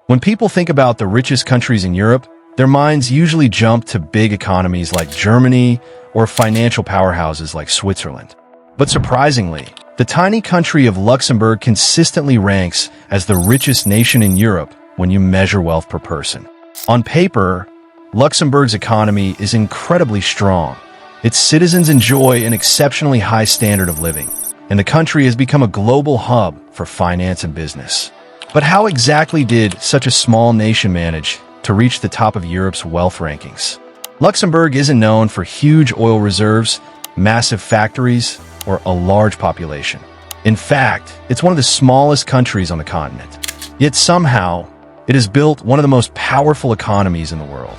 When people think about the richest countries in Europe, their minds usually jump to big economies like Germany or financial powerhouses like Switzerland. But surprisingly, the tiny country of Luxembourg consistently ranks as the richest nation in Europe when you measure wealth per person. On paper, Luxembourg's economy is incredibly strong. Its citizens enjoy an exceptionally high standard of living, and the country has become a global hub for finance and business. But how exactly did such a small nation manage to reach the top of Europe's wealth rankings? Luxembourg isn't known for huge oil reserves, massive factories, or a large population. In fact, it's one of the smallest countries on the continent. Yet somehow, it has built one of the most powerful economies in the world.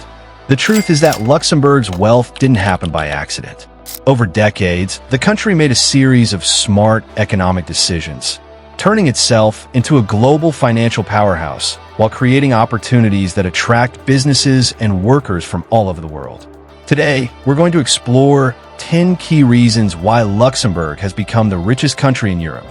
The truth is that Luxembourg's wealth didn't happen by accident. Over decades, the country made a series of smart economic decisions, turning itself into a global financial powerhouse while creating opportunities that attract businesses and workers from all over the world. Today, we're going to explore 10 key reasons why Luxembourg has become the richest country in Europe.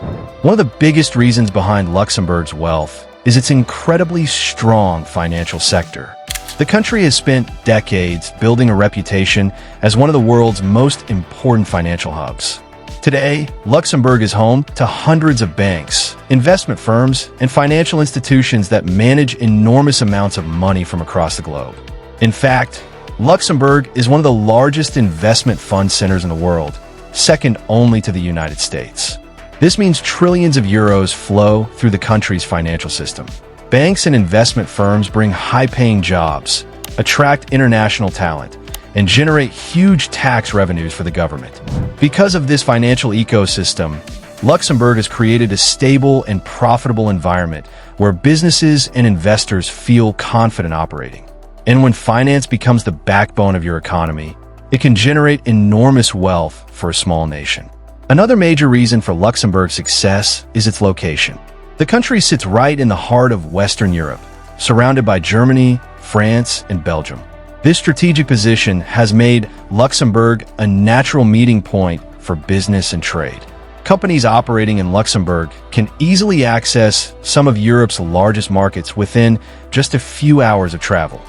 One of the biggest reasons behind Luxembourg's wealth is its incredibly strong financial sector. The country has spent decades building a reputation as one of the world's most important financial hubs. Today, Luxembourg is home to hundreds of banks, investment firms, and financial institutions that manage enormous amounts of money from across the globe. In fact, Luxembourg is one of the largest investment fund centers in the world, second only to the United States. This means trillions of euros flow through the country's financial system. Banks and investment firms bring high-paying jobs, attract international talent, and generate huge tax revenues for the government. Because of this financial ecosystem, Luxembourg has created a stable and profitable environment where businesses and investors feel confident operating. And when finance becomes the backbone of your economy, it can generate enormous wealth for a small nation. Another major reason for Luxembourg's success is its location. The country sits right in the heart of Western Europe, surrounded by Germany, France, and Belgium. This strategic position has made Luxembourg a natural meeting point for business and trade. Companies operating in Luxembourg can easily access some of Europe's largest markets within just a few hours of travel.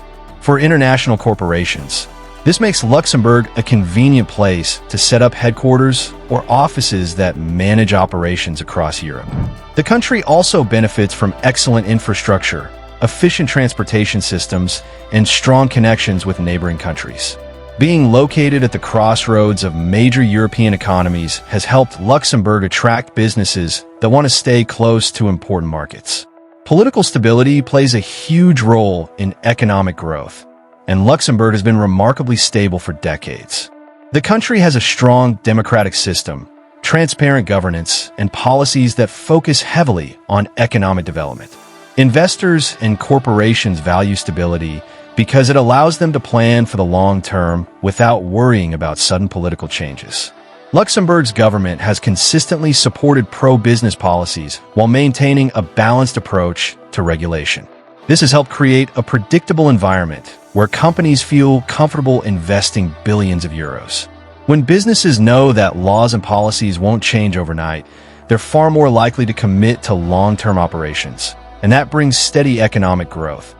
For international corporations, this makes Luxembourg a convenient place to set up headquarters or offices that manage operations across Europe. The country also benefits from excellent infrastructure, efficient transportation systems, and strong connections with neighboring countries. Being located at the crossroads of major European economies has helped Luxembourg attract businesses that want to stay close to important markets. Political stability plays a huge role in economic growth, and Luxembourg has been remarkably stable for decades. The country has a strong democratic system, transparent governance, and policies that focus heavily on economic development. Investors and corporations value stability because it allows them to plan for the long term without worrying about sudden political changes. Luxembourg's government has consistently supported pro-business policies while maintaining a balanced approach to regulation. This has helped create a predictable environment where companies feel comfortable investing billions of euros. When businesses know that laws and policies won't change overnight, they're far more likely to commit to long-term operations, and that brings steady economic growth.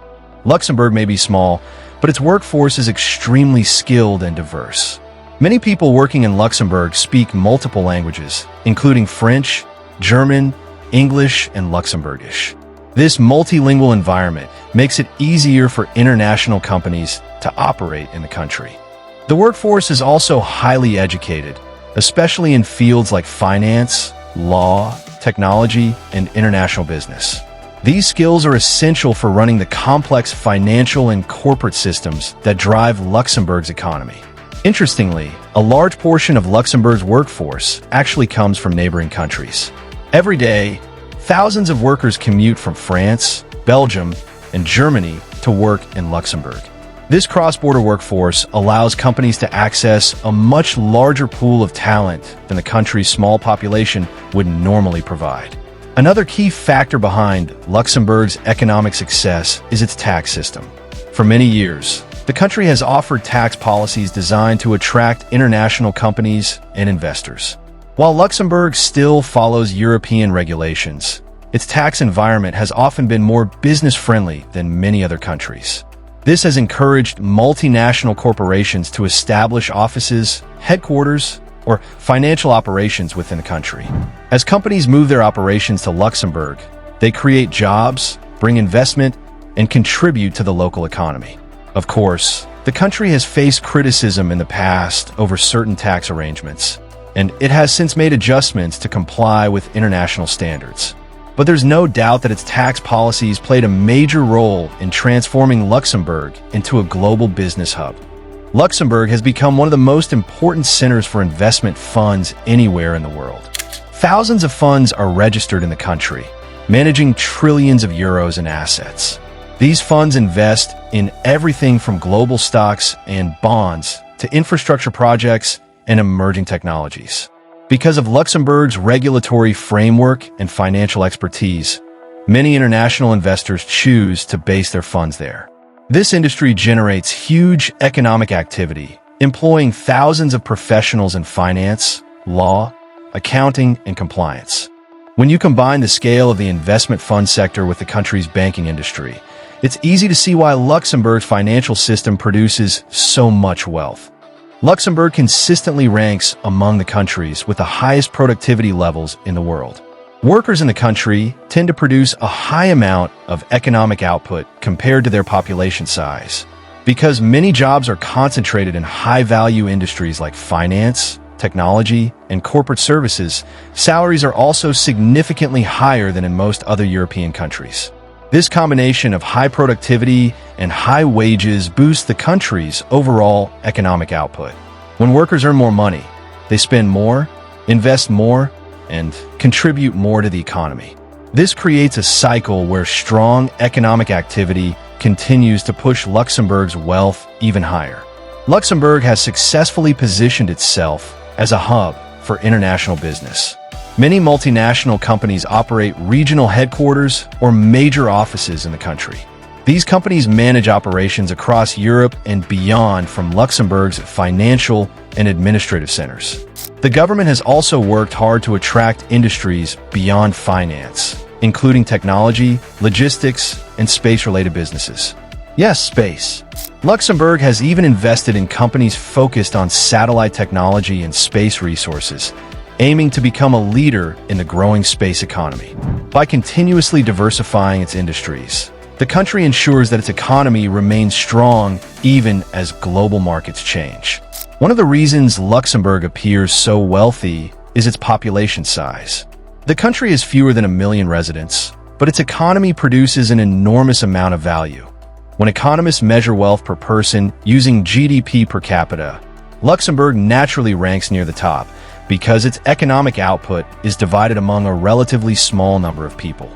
Luxembourg may be small, but its workforce is extremely skilled and diverse. Many people working in Luxembourg speak multiple languages, including French, German, English, and Luxembourgish. This multilingual environment makes it easier for international companies to operate in the country. The workforce is also highly educated, especially in fields like finance, law, technology, and international business. These skills are essential for running the complex financial and corporate systems that drive Luxembourg's economy. Interestingly, a large portion of Luxembourg's workforce actually comes from neighboring countries. Every day, thousands of workers commute from France, Belgium, and Germany to work in Luxembourg. This cross-border workforce allows companies to access a much larger pool of talent than the country's small population would normally provide. Another key factor behind Luxembourg's economic success is its tax system. For many years, the country has offered tax policies designed to attract international companies and investors. While Luxembourg still follows European regulations, its tax environment has often been more business-friendly than many other countries. This has encouraged multinational corporations to establish offices, headquarters, or financial operations within the country. As companies move their operations to Luxembourg, they create jobs, bring investment, and contribute to the local economy. Of course, the country has faced criticism in the past over certain tax arrangements, and it has since made adjustments to comply with international standards. But there's no doubt that its tax policies played a major role in transforming Luxembourg into a global business hub. Luxembourg has become one of the most important centers for investment funds anywhere in the world. Thousands of funds are registered in the country, managing trillions of euros in assets. These funds invest in everything from global stocks and bonds to infrastructure projects and emerging technologies. Because of Luxembourg's regulatory framework and financial expertise, many international investors choose to base their funds there. This industry generates huge economic activity, employing thousands of professionals in finance, law, accounting, and compliance. When you combine the scale of the investment fund sector with the country's banking industry, it's easy to see why Luxembourg's financial system produces so much wealth. Luxembourg consistently ranks among the countries with the highest productivity levels in the world. Workers in the country tend to produce a high amount of economic output compared to their population size. Because many jobs are concentrated in high-value industries like finance, technology, and corporate services, salaries are also significantly higher than in most other European countries. This combination of high productivity and high wages boosts the country's overall economic output. When workers earn more money, they spend more, invest more, and contribute more to the economy. This creates a cycle where strong economic activity continues to push Luxembourg's wealth even higher. Luxembourg has successfully positioned itself as a hub for international business. Many multinational companies operate regional headquarters or major offices in the country. These companies manage operations across Europe and beyond from Luxembourg's financial and administrative centers. The government has also worked hard to attract industries beyond finance, including technology, logistics, and space-related businesses. Yes, space. Luxembourg has even invested in companies focused on satellite technology and space resources, aiming to become a leader in the growing space economy. By continuously diversifying its industries, the country ensures that its economy remains strong even as global markets change. One of the reasons Luxembourg appears so wealthy is its population size. The country has fewer than 1 million residents, but its economy produces an enormous amount of value. When economists measure wealth per person using GDP per capita, Luxembourg naturally ranks near the top, because its economic output is divided among a relatively small number of people.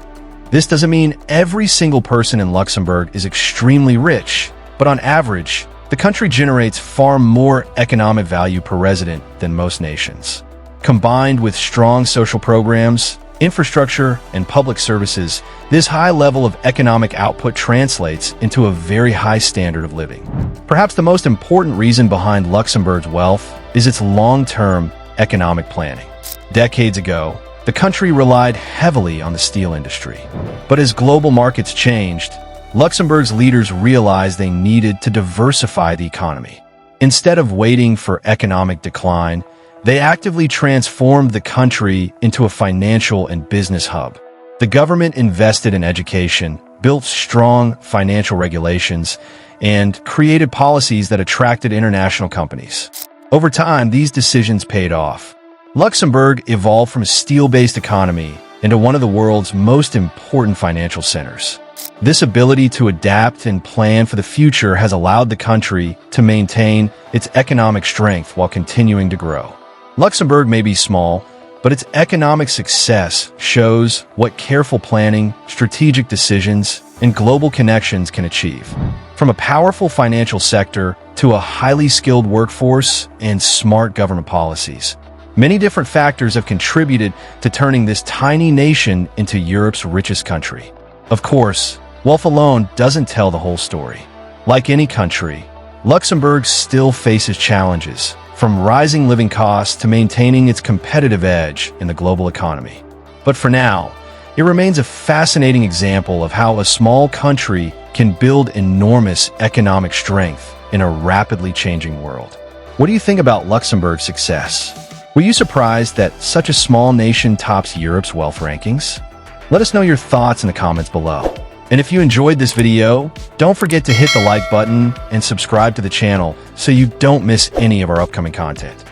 This doesn't mean every single person in Luxembourg is extremely rich, but on average, the country generates far more economic value per resident than most nations. Combined with strong social programs, infrastructure, and public services, this high level of economic output translates into a very high standard of living. Perhaps the most important reason behind Luxembourg's wealth is its long-term economic planning. Decades ago, the country relied heavily on the steel industry. But as global markets changed, Luxembourg's leaders realized they needed to diversify the economy. Instead of waiting for economic decline, they actively transformed the country into a financial and business hub. The government invested in education, built strong financial regulations, and created policies that attracted international companies. Over time, these decisions paid off. Luxembourg evolved from a steel-based economy into one of the world's most important financial centers. This ability to adapt and plan for the future has allowed the country to maintain its economic strength while continuing to grow. Luxembourg may be small, but its economic success shows what careful planning, strategic decisions, and global connections can achieve. From a powerful financial sector to a highly skilled workforce and smart government policies, many different factors have contributed to turning this tiny nation into Europe's richest country. Of course, wealth alone doesn't tell the whole story. Like any country, Luxembourg still faces challenges, from rising living costs to maintaining its competitive edge in the global economy. But for now, It remains a fascinating example of how a small country can build enormous economic strength in a rapidly changing world. What do you think about Luxembourg's success? Were you surprised that such a small nation tops Europe's wealth rankings? Let us know your thoughts in the comments below. And if you enjoyed this video, don't forget to hit the like button and subscribe to the channel so you don't miss any of our upcoming content.